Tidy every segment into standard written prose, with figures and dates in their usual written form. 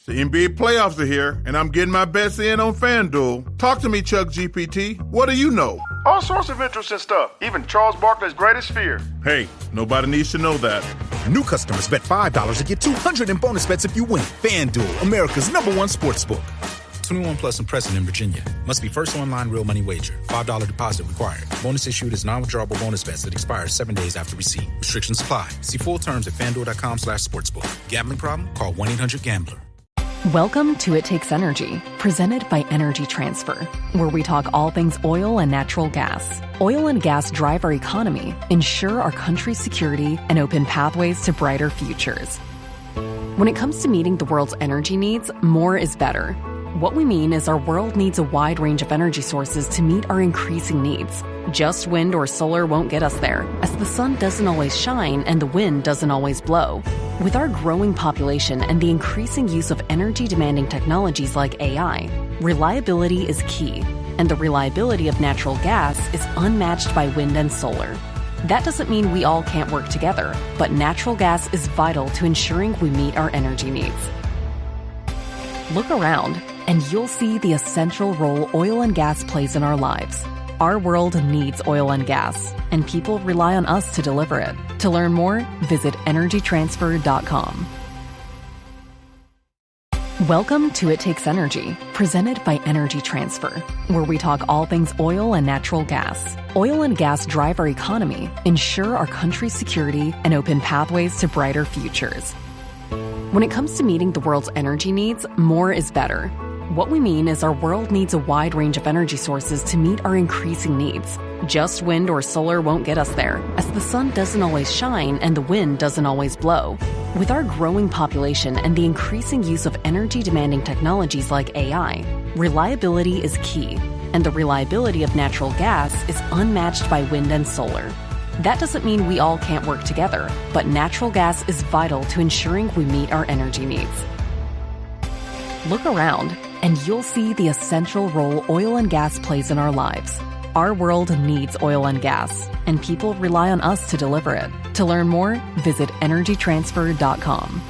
The NBA playoffs are here, and I'm getting my bets in on FanDuel. Talk to me, Chuck GPT. What do you know? All sorts of interesting stuff, even Charles Barkley's greatest fear. Hey, nobody needs to know that. New customers bet $5 to get $200 in bonus bets if you win. FanDuel, America's #1 sportsbook. 21 plus and present in Virginia. Must be first online real money wager. $5 deposit required. Bonus issued is non-withdrawable bonus bets that expires 7 days after receipt. Restrictions apply. See full terms at FanDuel.com/sportsbook. Gambling problem? Call 1-800-GAMBLER. Welcome to It Takes Energy, presented by Energy Transfer, where we talk all things oil and natural gas. Oil and gas drive our economy, ensure our country's security, and open pathways to brighter futures. When it comes to meeting the world's energy needs, more is better. What we mean is our world needs a wide range of energy sources to meet our increasing needs. Just wind or solar won't get us there, as the sun doesn't always shine and the wind doesn't always blow. With our growing population and the increasing use of energy-demanding technologies like AI, reliability is key, and the reliability of natural gas is unmatched by wind and solar. That doesn't mean we all can't work together, but natural gas is vital to ensuring we meet our energy needs. Look around, and you'll see the essential role oil and gas plays in our lives. Our world needs oil and gas, and people rely on us to deliver it. To learn more, visit energytransfer.com. Welcome to It Takes Energy, presented by Energy Transfer, where we talk all things oil and natural gas. Oil and gas drive our economy, ensure our country's security, and open pathways to brighter futures. When it comes to meeting the world's energy needs, more is better. What we mean is our world needs a wide range of energy sources to meet our increasing needs. Just wind or solar won't get us there, as the sun doesn't always shine and the wind doesn't always blow. With our growing population and the increasing use of energy-demanding technologies like AI, reliability is key, and the reliability of natural gas is unmatched by wind and solar. That doesn't mean we all can't work together, but natural gas is vital to ensuring we meet our energy needs. Look around, and you'll see the essential role oil and gas plays in our lives. Our world needs oil and gas, and people rely on us to deliver it. To learn more, visit energytransfer.com.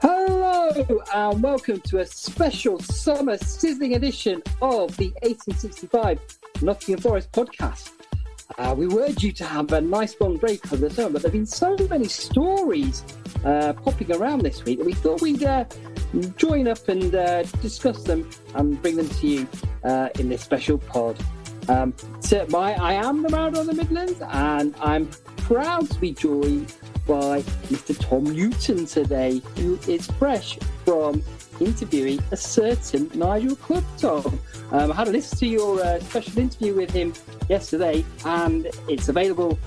Hello, and welcome to a special summer sizzling edition of the 1865 Nottingham Forest Podcast. We were due to have a nice long break over the summer, but there have been so many stories popping around this week that we thought we'd join up and discuss them and bring them to you in this special pod. I am the Maradona of the Midlands, and I'm proud to be joined by Mr. Tom Newton today, who is fresh from interviewing a certain Nigel Clough, Tom. I had a listen to your special interview with him yesterday, and it's available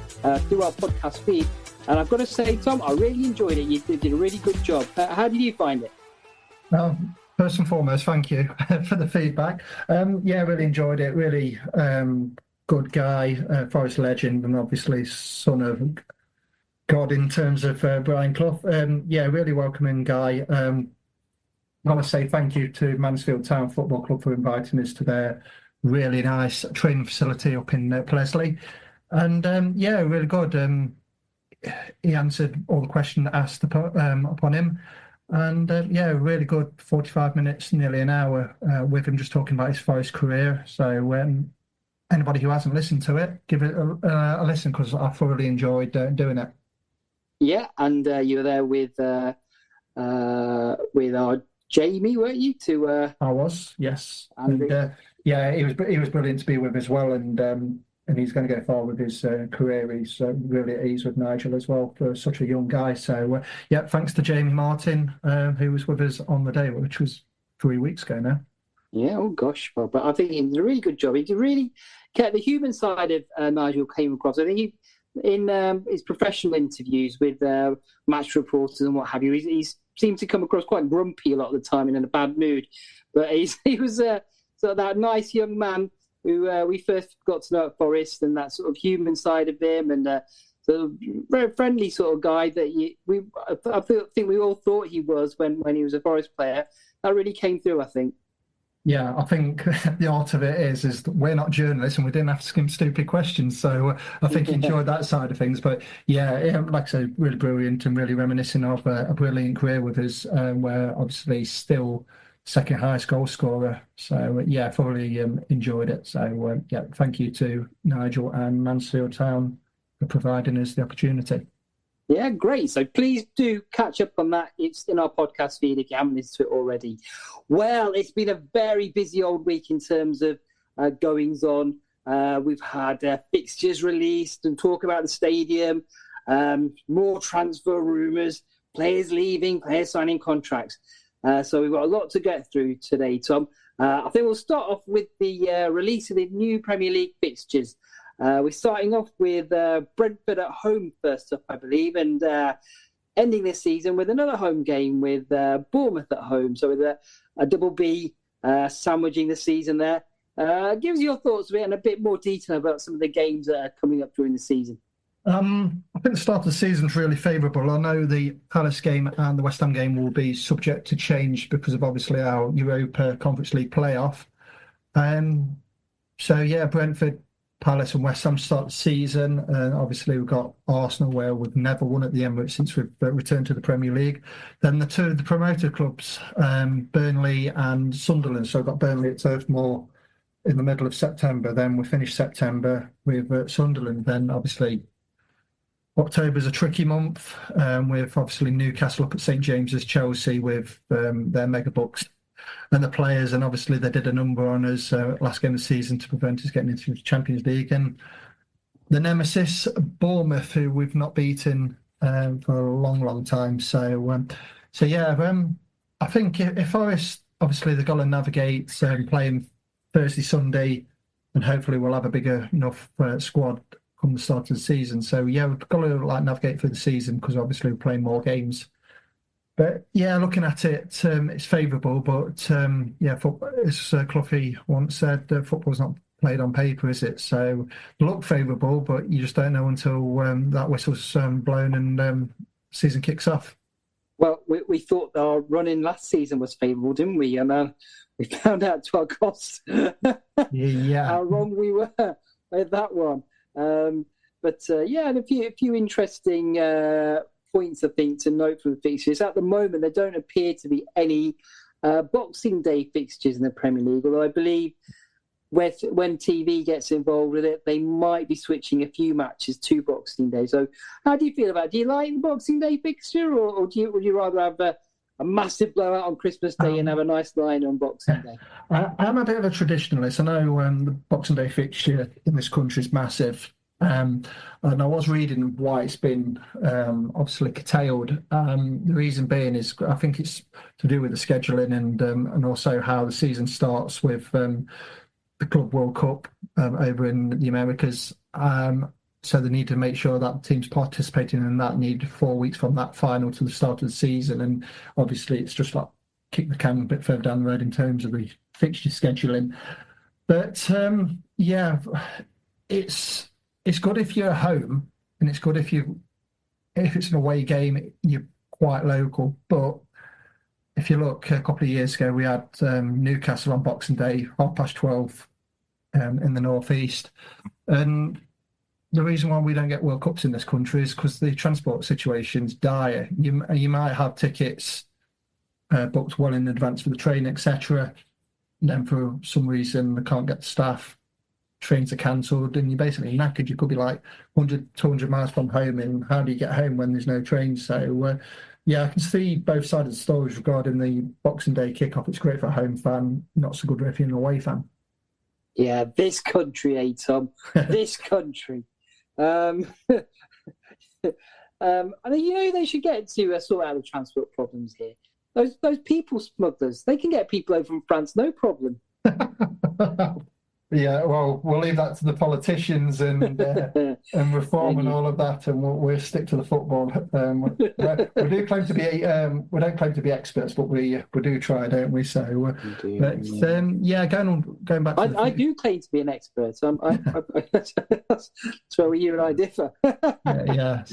through our podcast feed. And I've got to say, Tom, I really enjoyed it. You did a really good job. How did you find it? Well, first and foremost, thank you for the feedback. Yeah, really enjoyed it. Really good guy, Forest legend, and obviously son of God in terms of Brian Clough. Yeah, really welcoming guy. I want to say thank you to Mansfield Town Football Club for inviting us to their really nice training facility up in Plesley. And yeah, really good. He answered all the questions asked upon him. And yeah, really good 45 minutes, nearly an hour with him just talking about his Forest career. So anybody who hasn't listened to it, give it a listen, because I thoroughly enjoyed doing it. Yeah, and you were there with our Jamie, weren't you? I was, yes. And yeah, he was brilliant to be with as well, and he's going to go far with his career. He's really at ease with Nigel as well for such a young guy. So yeah, thanks to Jamie Martin, who was with us on the day, which was 3 weeks ago now. Yeah, oh gosh, well, but I think he did a really good job. He did really get the human side of Nigel came across. I think he, in his professional interviews with match reporters and what have you, he's seemed to come across quite grumpy a lot of the time and in a bad mood. But he was sort of that nice young man who we first got to know at Forest, and that sort of human side of him, and sort of very friendly sort of guy that I think we all thought he was when he was a Forest player. That really came through, I think. Yeah, I think the art of it is that we're not journalists and we didn't have to skim stupid questions. So I think he enjoyed that side of things. But yeah, like I said, really brilliant and really reminiscent of a brilliant career with us, where obviously still second highest goal scorer. So yeah, thoroughly enjoyed it. So yeah, thank you to Nigel and Mansfield Town for providing us the opportunity. Yeah, great. So please do catch up on that. It's in our podcast feed if you haven't listened to it already. Well, it's been a very busy old week in terms of goings on. We've had fixtures released and talk about the stadium, more transfer rumours, players leaving, players signing contracts. So we've got a lot to get through today, Tom. I think we'll start off with the release of the new Premier League fixtures. We're starting off with Brentford at home first up, I believe, and ending this season with another home game with Bournemouth at home. So with a double B sandwiching the season there. Give us your thoughts of it and a bit more detail about some of the games that are coming up during the season. I think the start of the season is really favourable. I know the Palace game and the West Ham game will be subject to change because of obviously our Europa Conference League playoff. So yeah, Brentford, Palace and West Ham start the season. Obviously, we've got Arsenal, where we've never won at the Emirates since we've returned to the Premier League. Then the two of the promoter clubs, Burnley and Sunderland. So we've got Burnley at Turf Moor in the middle of September. Then we finish September with Sunderland. Then obviously October's a tricky month with obviously Newcastle up at St James's, Chelsea with their mega bucks. And the players, and obviously they did a number on us last game of the season to prevent us getting into the Champions League. And the nemesis, Bournemouth, who we've not beaten for a long, long time. So yeah, I think if Forest, obviously they've got to navigate playing Thursday, Sunday, and hopefully we'll have a bigger enough squad come the start of the season. So yeah, we've got to navigate through the season because obviously we're playing more games. But yeah, looking at it, it's favourable. But yeah, as Cloughie once said, football's not played on paper, is it? So look favourable, but you just don't know until that whistle's blown and season kicks off. Well, we thought our run-in last season was favourable, didn't we? And we found out to our cost yeah. how wrong we were with that one. But yeah, and a few interesting points, I think, to note from the fixtures. At the moment, there don't appear to be any Boxing Day fixtures in the Premier League, although I believe when TV gets involved with it, they might be switching a few matches to Boxing Day. So how do you feel about it? Do you like the Boxing Day fixture, or would you rather have a massive blowout on Christmas Day and have a nice line on Boxing Day? I'm a bit of a traditionalist. I know the Boxing Day fixture in this country is massive. And I was reading why it's been obviously curtailed. The reason being is I think it's to do with the scheduling and also how the season starts with the Club World Cup over in the Americas. So they need to make sure that teams participating in that need 4 weeks from that final to the start of the season. And obviously it's just like kick the can a bit further down the road in terms of the fixture scheduling. But yeah, it's good if you're at home, and it's good if it's an away game, you're quite local. But if you look, a couple of years ago, we had Newcastle on Boxing Day, 12:30 in the northeast. And the reason why we don't get World Cups in this country is because the transport situation's dire. You might have tickets booked well in advance for the train, etc. And then for some reason they can't get the staff. Trains are cancelled and you're basically knackered. You could be like 100, 200 miles from home, and how do you get home when there's no trains? So, yeah, I can see both sides of the stories regarding the Boxing Day kickoff. It's great for a home fan, not so good if you're an away fan. Yeah, this country, Tom. This country. I think, they should get to sort out the transport problems here. Those people smugglers, they can get people over from France, no problem. Yeah, well, we'll leave that to the politicians and reform and all of that, and we'll stick to the football. We do claim to be we don't claim to be experts, but we do try, don't we? So, yeah, going back. I do claim to be an expert. So that's where you and I differ. yeah.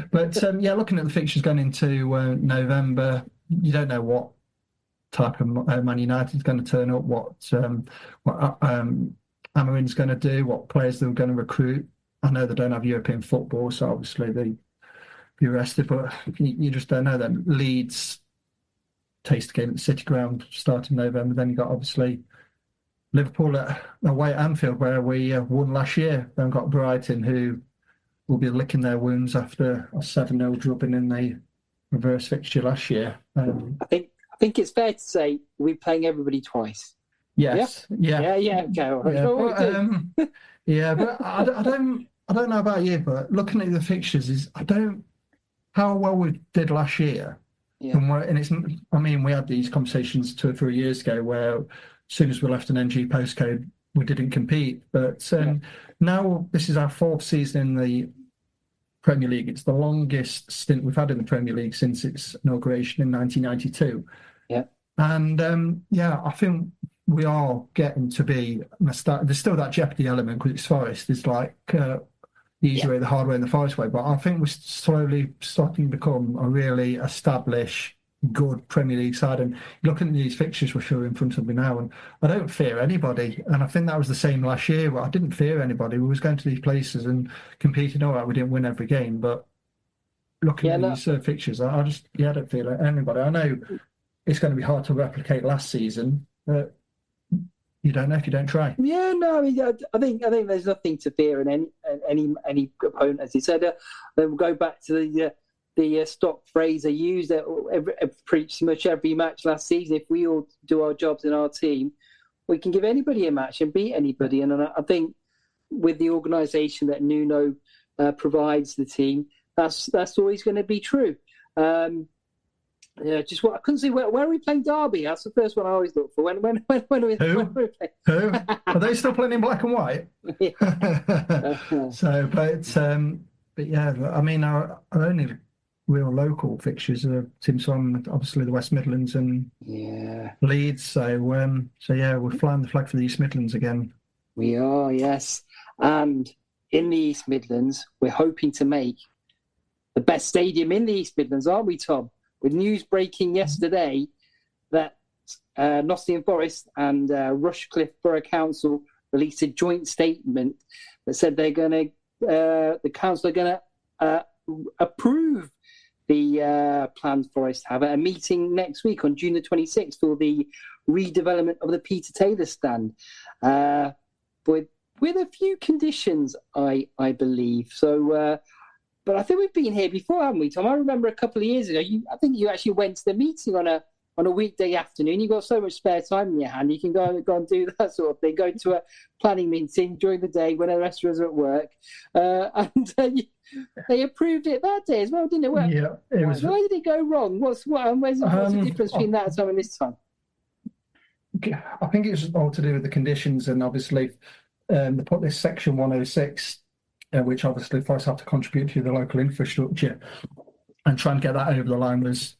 But yeah, looking at the fixtures going into November, you don't know what type of Man United is going to turn up, what Amarin's going to do, what players they're going to recruit. I know they don't have European football, so obviously they'll be rested, but you just don't know. Then Leeds taste game at the City Ground starting November. Then you got obviously Liverpool away at Anfield, where we won last year. Then got Brighton, who will be licking their wounds after a 7-0 drubbing in the reverse fixture last year. I think it's fair to say we're playing everybody twice. Yes. Yeah. Okay. All right. But I don't know about you, but looking at the fixtures how well we did last year. Yeah. And we had these conversations 2 or 3 years ago where as soon as we left an NG postcode, we didn't compete. But now this is our 4th season in the Premier League. It's the longest stint we've had in the Premier League since its inauguration in 1992. Yeah. And I think we are getting to be, there's still that jeopardy element because it's Forest. It's like the easy way, the hard way, and the Forest way. But I think we're slowly starting to become a really established, good Premier League side. And looking at these fixtures we're showing in front of me now, and I don't fear anybody. And I think that was the same last year where I didn't fear anybody. We was going to these places and competing. All right, we didn't win every game, but looking at these fixtures, I don't fear anybody. I know it's going to be hard to replicate last season, but you don't know if you don't try. Yeah, no, I think there's nothing to fear in any opponent, as you said. Then we'll go back to the stock phrase I used pretty much every match last season. If we all do our jobs in our team, we can give anybody a match and beat anybody. And I think with the organisation that Nuno provides the team, that's always going to be true. I couldn't see where are we playing Derby? That's the first one I always look for. When are we playing? Who? Are they still playing in black and white? So, but yeah, I mean, our only real local fixtures are teams from obviously the West Midlands and Leeds. So we're flying the flag for the East Midlands again. We are, yes, and in the East Midlands, we're hoping to make the best stadium in the East Midlands, aren't we, Tom? With news breaking yesterday that Nottingham Forest and Rushcliffe Borough Council released a joint statement that said the council are going to approve the plans for us to have a meeting next week on June the 26th for the redevelopment of the Peter Taylor stand, with a few conditions, I believe. So. But I think we've been here before, haven't we, Tom? I remember a couple of years ago, I think you actually went to the meeting on a weekday afternoon. You've got so much spare time in your hand, you can go and do that sort of thing. Go to a planning meeting during the day when the rest of us are at work. They approved it that day as well, didn't it? Yeah. Why did it go wrong? What's the difference between that time and this time? I think it's all to do with the conditions, and obviously they put this section 106, which obviously Forest have to contribute to the local infrastructure, and trying to get that over the line was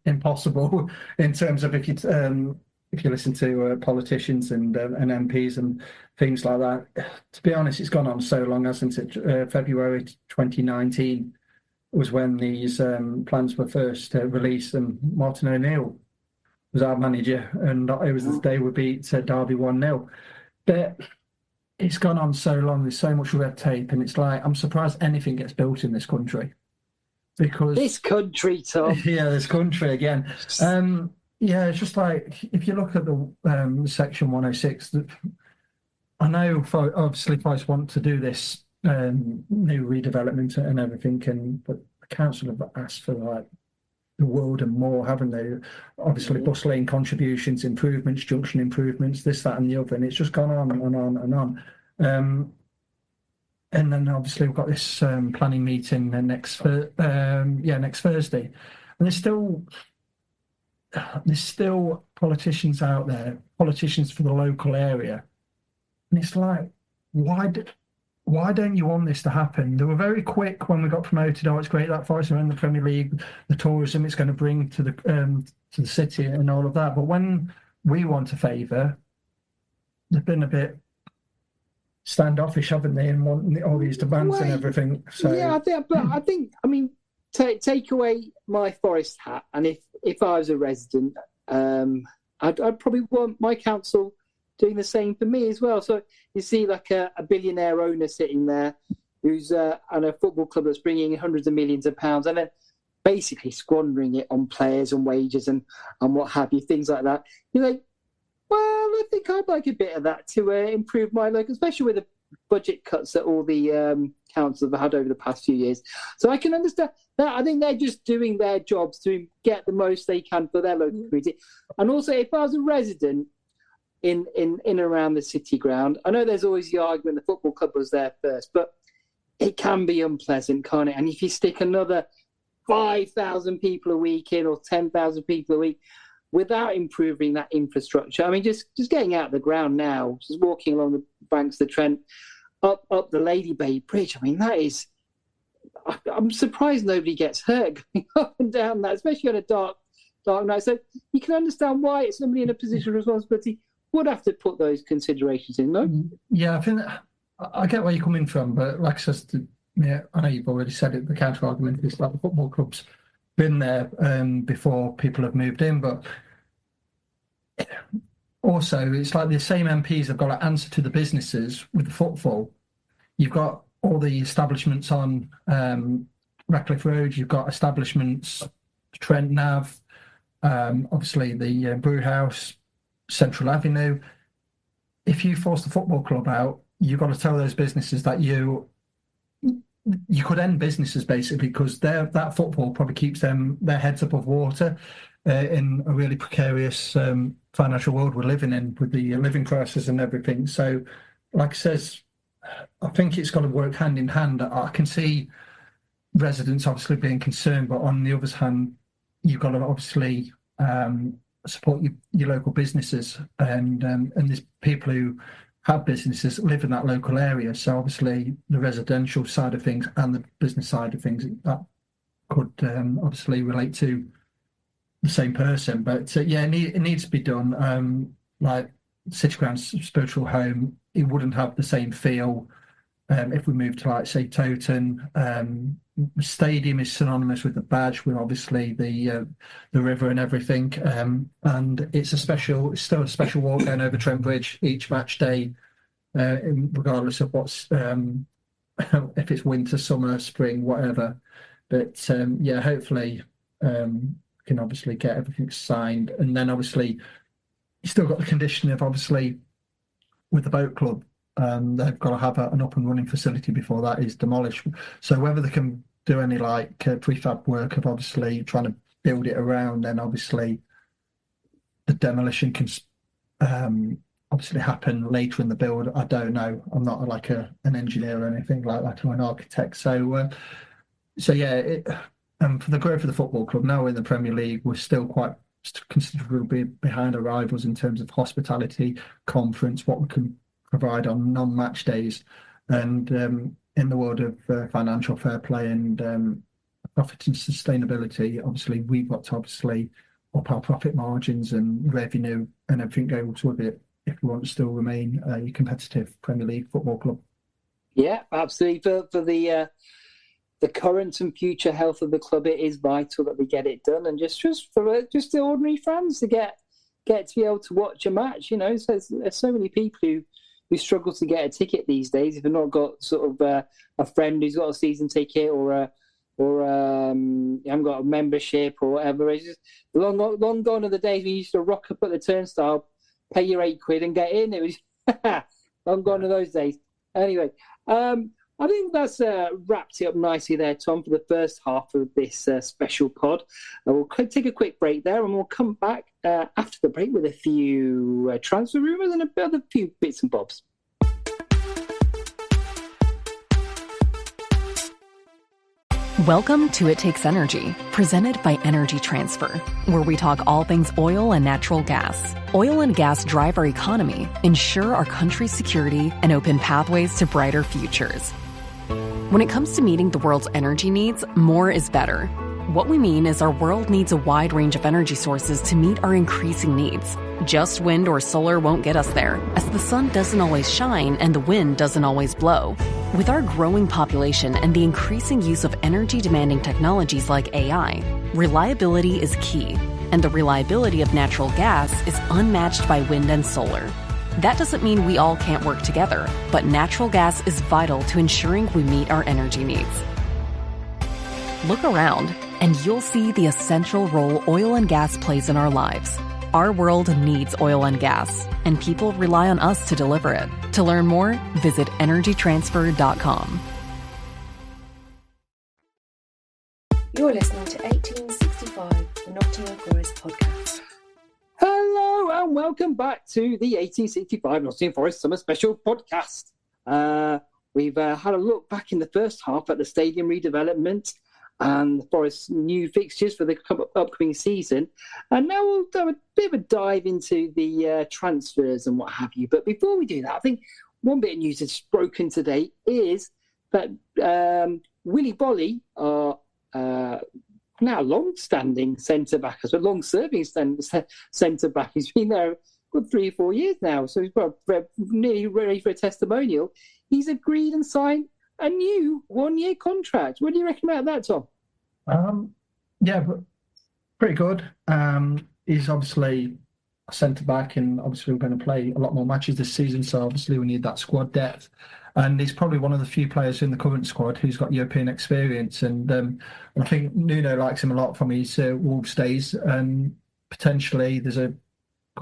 impossible in terms of if you listen to politicians and MPs and things like that. To be honest, it's gone on so long, hasn't it? February 2019 was when these plans were first released, and Martin O'Neill was our manager, and it was the day we beat Derby 1-0. But it's gone on so long, there's so much red tape, and it's like, I'm surprised anything gets built in this country. Because this country, Tom. Yeah, this country again. It's just like, if you look at the section 106, I know obviously Forest want to do this new redevelopment and everything, but the council have asked for like the world and more, haven't they? Obviously, bus lane contributions, improvements, junction improvements, this, that, and the other, and it's just gone on and on and on. And then obviously we've got this planning meeting next Thursday, and there's still politicians out there, politicians for the local area, and it's like, why don't you want this to happen? They were very quick when we got promoted. Oh, it's great that Forest are in the Premier League, the tourism it's going to bring to the city and all of that. But when we want a favour, they've been a bit standoffish, haven't they, and want all these demands and everything. So yeah, I think. I mean, take away my Forest hat, and if if I was a resident, I'd probably want my council doing the same for me as well. So you see like a billionaire owner sitting there who's on a football club that's bringing in hundreds of millions of pounds and then basically squandering it on players and wages and what have you, things like that. You're like, well, I think I'd like a bit of that to improve my local, especially with the budget cuts that all the councils have had over the past few years. So I can understand that. I think they're just doing their jobs to get the most they can for their local community. And also, if I was a resident in and around the city ground, I know there's always the argument the football club was there first, but it can be unpleasant, can't it? And if you stick another 5,000 people a week in or 10,000 people a week without improving that infrastructure, I mean, just getting out of the ground now, just walking along the banks of the Trent, up the Lady Bay Bridge, I mean, that is, I'm surprised nobody gets hurt going up and down that, especially on a dark night. So you can understand why somebody in a position of responsibility would have to put those considerations in, no? Yeah, I think I get where you're coming from, but like I said, I know you've already said it, the counter argument is like the football club's been there before people have moved in, but also it's like the same MPs have got to answer to the businesses with the footfall. You've got all the establishments on Ratcliffe Road, you've got establishments, Trent Nav, obviously the Brew House, Central Avenue. If you force the football club out, you've got to tell those businesses that you could end businesses basically, because that football probably keeps their heads above water in a really precarious financial world we're living in with the living crisis and everything. So, like I says, I think it's got to work hand in hand. I can see residents obviously being concerned, but on the other hand, you've got to obviously support your local businesses, and there's people who have businesses live in that local area. So obviously the residential side of things and the business side of things, that could obviously relate to the same person. But yeah, it needs to be done. Like City Ground's spiritual home, it wouldn't have the same feel if we moved to, like, say, Towton. Stadium is synonymous with the badge, with obviously the river and everything, and it's still a special walk going over Trent Bridge each match day, regardless of what's if it's winter, summer, spring, whatever. But yeah, hopefully we can obviously get everything signed, and then obviously you still got the condition of, obviously, with the boat club. They've got to have an up and running facility before that is demolished. So whether they can do any like prefab work of obviously trying to build it around, then obviously the demolition can obviously happen later in the build. I don't know. I'm not like an engineer or anything like that, or an architect. So yeah, for the growth of the football club, now we're in the Premier League, we're still quite considerably behind our rivals in terms of hospitality, conference, what we can provide on non-match days, and in the world of financial fair play and profit and sustainability, obviously we've got to obviously up our profit margins and revenue and everything goes with it if we want to still remain a competitive Premier League football club. Yeah, absolutely. For the current and future health of the club, it is vital that we get it done, and just for just the ordinary fans to get to be able to watch a match. You know, so there's so many people who struggle to get a ticket these days if they've not got sort of a friend who's got a season ticket or you haven't got a membership or whatever. It's just long gone are the days we used to rock up at the turnstile, pay your £8 and get in. It was long gone are those days. Anyway, I think that's wrapped it up nicely there, Tom, for the first half of this special pod. We'll take a quick break there, and we'll come back after the break with a few transfer rumours and a few bits and bobs. Welcome to It Takes Energy, presented by Energy Transfer, where we talk all things oil and natural gas. Oil and gas drive our economy, ensure our country's security, and open pathways to brighter futures. When it comes to meeting the world's energy needs, more is better. What we mean is our world needs a wide range of energy sources to meet our increasing needs. Just wind or solar won't get us there, as the sun doesn't always shine and the wind doesn't always blow. With our growing population and the increasing use of energy-demanding technologies like AI, reliability is key. and the reliability of natural gas is unmatched by wind and solar. That doesn't mean we all can't work together, but natural gas is vital to ensuring we meet our energy needs. Look around, and you'll see the essential role oil and gas plays in our lives. Our world needs oil and gas, and people rely on us to deliver it. To learn more, visit energytransfer.com. You're listening to 1865, the Nottingham Forest Podcast. Hello and welcome back to the 1865 Nottingham Forest Summer Special Podcast. We've had a look back in the first half at the stadium redevelopment and the Forest's new fixtures for the upcoming season. And now we'll do a bit of a dive into the transfers and what have you. But before we do that, I think one bit of news that's broken today is that Willy Bolly, our now long-standing centre-back, as well, long-serving centre-back. He's been there a good 3 or 4 years now, so he's nearly ready for a testimonial. He's agreed and signed a new 1-year contract. What do you reckon about that, Tom? Yeah, pretty good. He's obviously a centre-back, and obviously we're going to play a lot more matches this season, so obviously we need that squad depth. And he's probably one of the few players in the current squad who's got European experience. And I think Nuno likes him a lot from his Wolves days. And potentially could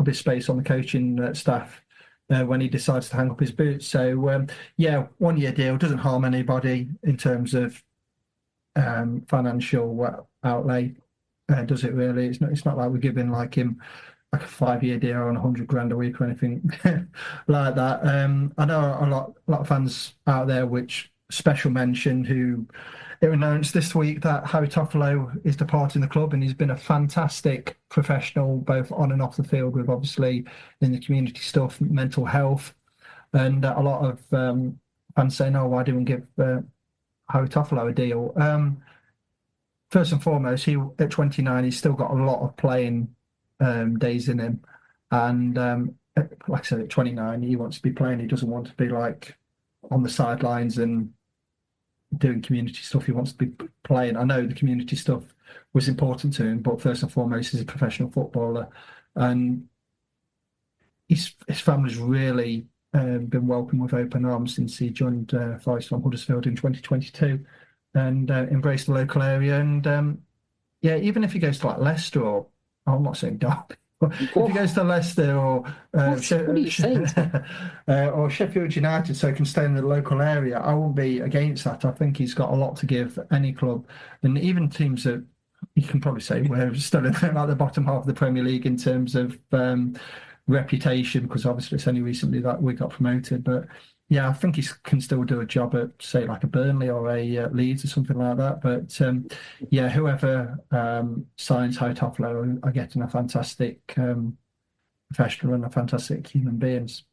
be space on the coaching staff when he decides to hang up his boots. So, 1-year deal doesn't harm anybody in terms of financial outlay, does it really? It's not like we're giving him like a 5-year deal on 100 grand a week or anything like that. I know a lot of fans out there which special mention who it announced this week that Harry Toffolo is departing the club, and he's been a fantastic professional both on and off the field, with obviously in the community stuff, mental health, and a lot of fans saying, "Oh, why didn't we give Harry Toffolo a deal?" First and foremost, he at 29, he's still got a lot of playing days in him, and like I said, at 29 he wants to be playing. He doesn't want to be on the sidelines and doing community stuff. He wants to be playing. I know the community stuff was important to him, but first and foremost, he's a professional footballer, and his family's really been welcomed with open arms since he joined Forest from Huddersfield in 2022 and embraced the local area. And even if he goes to Leicester, or I'm not saying Derby, but if he goes to Leicester or or Sheffield United, so he can stay in the local area, I won't be against that. I think he's got a lot to give any club, and even teams that you can probably say we're still in the bottom half of the Premier League in terms of reputation, because obviously it's only recently that we got promoted. But yeah, I think he can still do a job at, say, like a Burnley or a Leeds or something like that. But whoever signs Harry Toffolo are getting a fantastic professional and a fantastic human beings.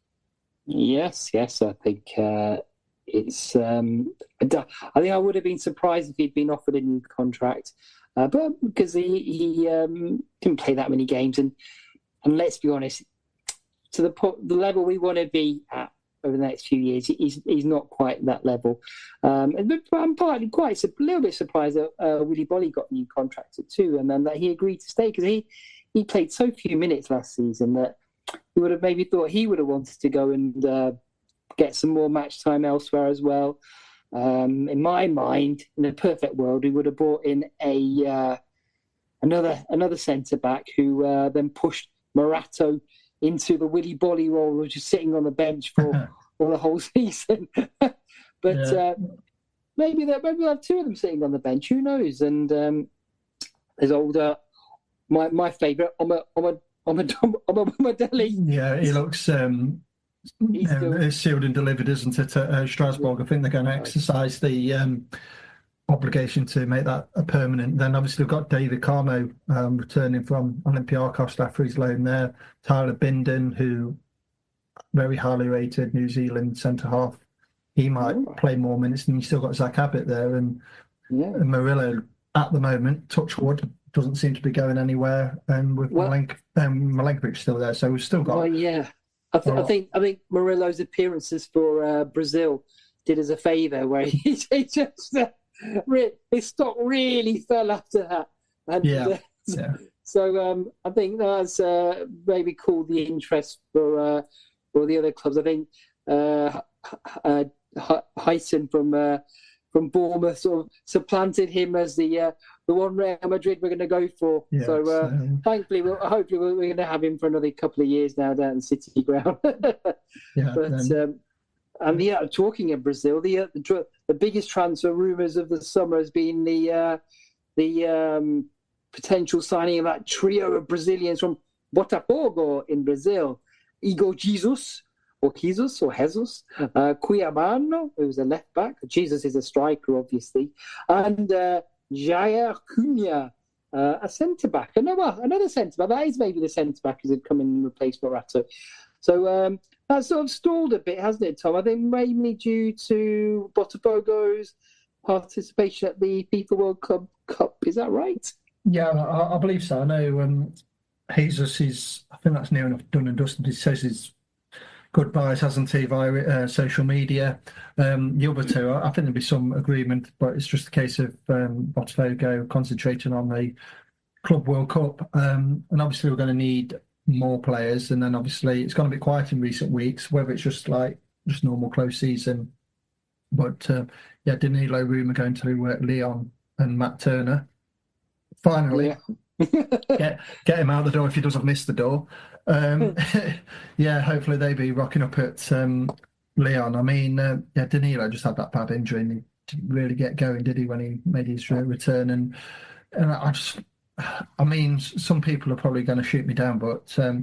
Yes, I think it's. I think I would have been surprised if he'd been offered a new contract, but because he didn't play that many games, and let's be honest, to the level we want to be at over the next few years, he's not quite that level. And I'm partly a little bit surprised that Willy Bolly got a new contract too, and then that he agreed to stay, because he played so few minutes last season that you would have maybe thought he would have wanted to go and get some more match time elsewhere as well. In my mind, in a perfect world, we would have brought in another centre back who then pushed Maradona into the Willy Bolly role, of just sitting on the bench for the whole season. But maybe we'll have two of them sitting on the bench. Who knows? And there's older, my favourite, Omadeli. Yeah, he looks sealed and delivered, isn't it, at Strasbourg? I think they're going to exercise the obligation to make that a permanent. Then obviously we've got David Carmo returning from Olympiacos after his loan there. Tyler Binden, who very highly rated New Zealand centre half. He might play more minutes, and you've still got Zach Abbott there, and Murillo at the moment, touch wood, doesn't seem to be going anywhere, and with Milenkovic still there, so we've still got. I think Murillo's appearances for Brazil did us a favour, where he just his stock really fell after that. And, So I think that's maybe called the interest for the other clubs. I think Heisen from Bournemouth sort of supplanted him as the one Real Madrid we're going to go for. Yeah, so thankfully, hopefully we're going to have him for another couple of years now down in City Ground. Talking of Brazil, the biggest transfer rumours of the summer has been the potential signing of that trio of Brazilians from Botafogo in Brazil. Igor Jesus, Cuiabano, who's a left back. Jesus is a striker, obviously, and Jair Cunha, a centre back. Another centre back. That is maybe the centre back who's come in and replaced Morato. So that sort of stalled a bit, hasn't it, Tom? I think mainly due to Botafogo's participation at the FIFA World Cup. Is that right? Yeah, I believe so. I know Jesus is, I think that's near enough done and dusted. He says his goodbyes, hasn't he, via social media. The other two, I think there'll be some agreement, but it's just a case of Botafogo concentrating on the Club World Cup. And obviously we're going to need more players, and then obviously it's going to be quiet in recent weeks, whether it's just normal close season. But Danilo rumour going to Leon and Matt Turner. Finally, get him out the door if he doesn't miss the door. Hopefully they be rocking up at Leon. I mean, Danilo just had that bad injury and he didn't really get going, did he, when he made his return? And I mean, some people are probably going to shoot me down, but I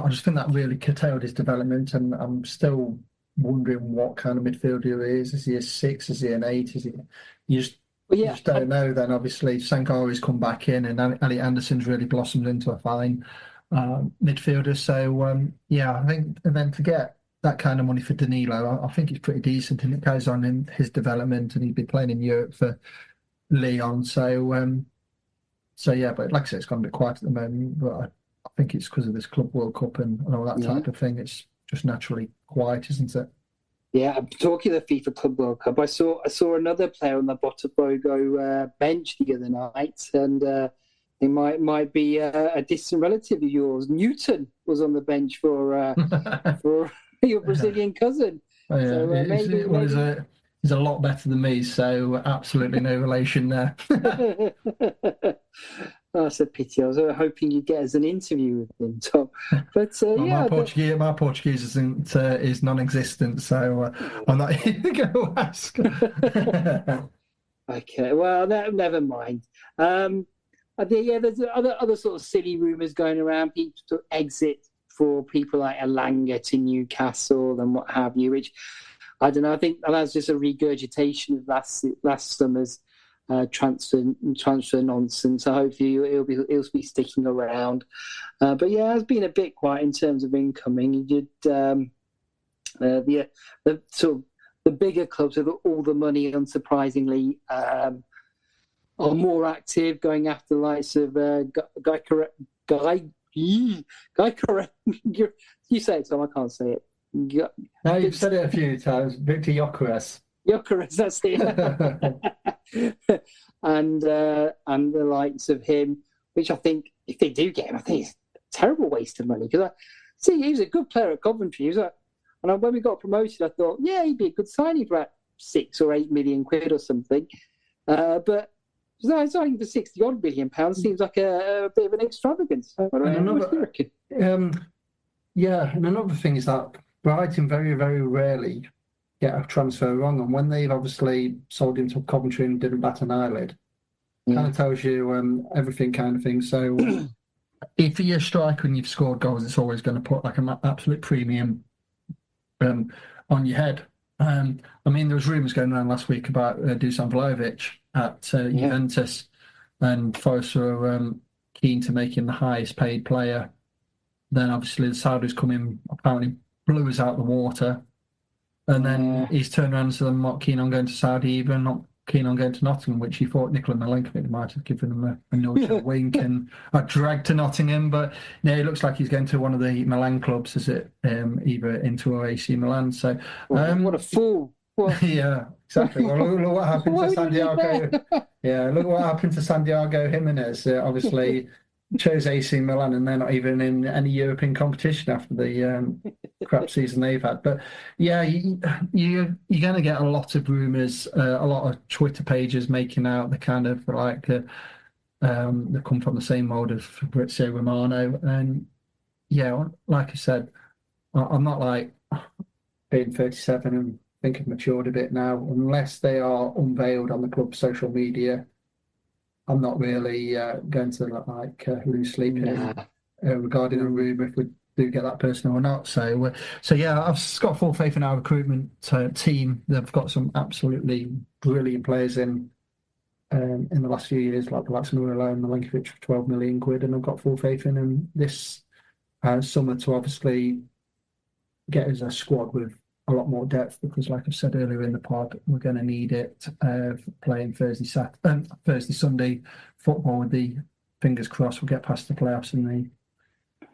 just think that really curtailed his development, and I'm still wondering what kind of midfielder he is. Is he a 6? Is he an 8? Is he? You just don't know. Then obviously Sankara's come back in, and Elliot Anderson's really blossomed into a fine midfielder. So I think, and then to get that kind of money for Danilo, I think it's pretty decent, and it goes on in his development, and he'd be playing in Europe for Leon. So but like I said, it's gone a bit quiet at the moment. But I think it's because of this Club World Cup and all that type of thing. It's just naturally quiet, isn't it? Yeah, talking of the FIFA Club World Cup, I saw another player on the Botafogo bench the other night, and he might be a distant relative of yours. Newton was on the bench for your Brazilian cousin. Oh, yeah. So, he's a lot better than me, so absolutely no relation there. That's a pity. I was hoping you'd get us an interview with him, Tom. But my Portuguese is non-existent, so I'm not even going to ask. Okay, well, never mind. There's other sort of silly rumours going around. People to exit for people like Elanga to Newcastle and what have you, which I don't know. I think that's just a regurgitation of last summer's transfer nonsense. So hopefully it'll be sticking around. But it's been a bit quiet in terms of incoming. You did the sort of the bigger clubs with all the money, unsurprisingly, are more active, going after the likes of Guy. You say it, Tom. I can't say it. No, you've said it a few times. Victor Gyökeres. That's it. and the likes of him, which I think, if they do get him, I think it's a terrible waste of money. Because he was a good player at Coventry. And when we got promoted, I thought, he'd be a good signing for about 6 or 8 million quid or something. But signing for £60-odd million seems like a bit of an extravagance. And another thing is that Brighton very, very rarely get a transfer wrong, and when they've obviously sold him to Coventry and didn't bat an eyelid, kind of tells you everything kind of thing. So if you're a striker and you've scored goals, it's always going to put like an absolute premium on your head. I mean, there was rumours going around last week about Dusan Vlahovic at Juventus, and Forest were keen to make him the highest paid player. Then obviously the Saudis come in, apparently blew us out the water, and then he's turned around and said, I'm not keen on going to Saudi either, not keen on going to Nottingham, which he thought Nikola Milenkovic might have given him a nudge, a wink, and a drag to Nottingham. But it looks like he's going to one of the Milan clubs, is it either Inter or AC Milan? So what a fool! Well, yeah, exactly. Well, look what happened to Santiago. Yeah, look what happened to Santiago Jimenez. Obviously, chose AC Milan, and they're not even in any European competition after the crap season they've had. But yeah, you're going to get a lot of rumours, a lot of Twitter pages making out the kind of like they come from the same mould of Fabrizio Romano, and yeah, like I said, I'm not like being 37 and think I've matured a bit now. Unless they are unveiled on the club's social media, I'm not really going to lose sleep regarding a rumour if we do get that person or not. So yeah, I've got full faith in our recruitment team. They've got some absolutely brilliant players in the last few years, like the likes of Murilo and Milenkovic for 12 million quid, and I've got full faith in them this summer to obviously get us a squad with a lot more depth, because like I said earlier in the pod, we're going to need it playing Thursday, Sunday football with the fingers crossed we'll get past the playoffs in the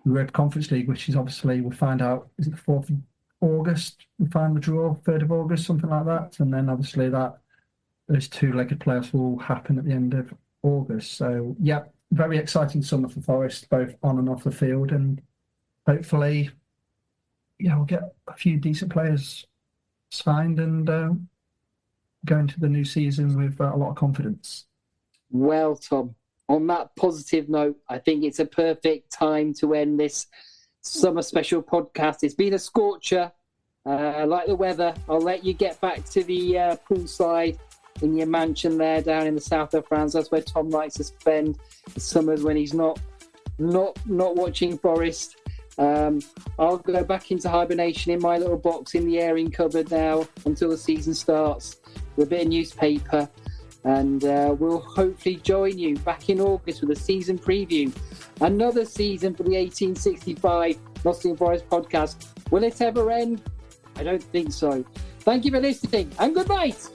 Red Conference League, which is obviously, we'll find out, is it the 4th of August? We find the draw, 3rd of August, something like that. And then obviously those two-legged playoffs will happen at the end of August. So yeah, very exciting summer for Forest, both on and off the field, and hopefully, yeah, we'll get a few decent players signed and go into the new season with a lot of confidence. Well, Tom, on that positive note, I think it's a perfect time to end this summer special podcast. It's been a scorcher. Like the weather, I'll let you get back to the poolside in your mansion there down in the south of France. That's where Tom likes to spend the summers when he's not watching Forest. I'll go back into hibernation in my little box in the airing cupboard now until the season starts with a bit of newspaper, and we'll hopefully join you back in August with a season preview. Another season for the 1865 Nottingham Forest podcast. Will it ever end? I don't think so. Thank you for listening, and good night.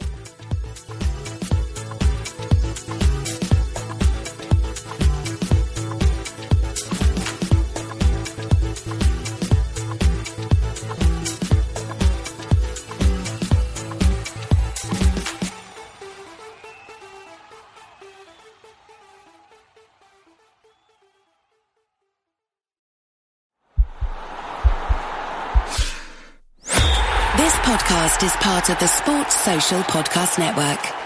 This podcast is part of the Sports Social Podcast Network.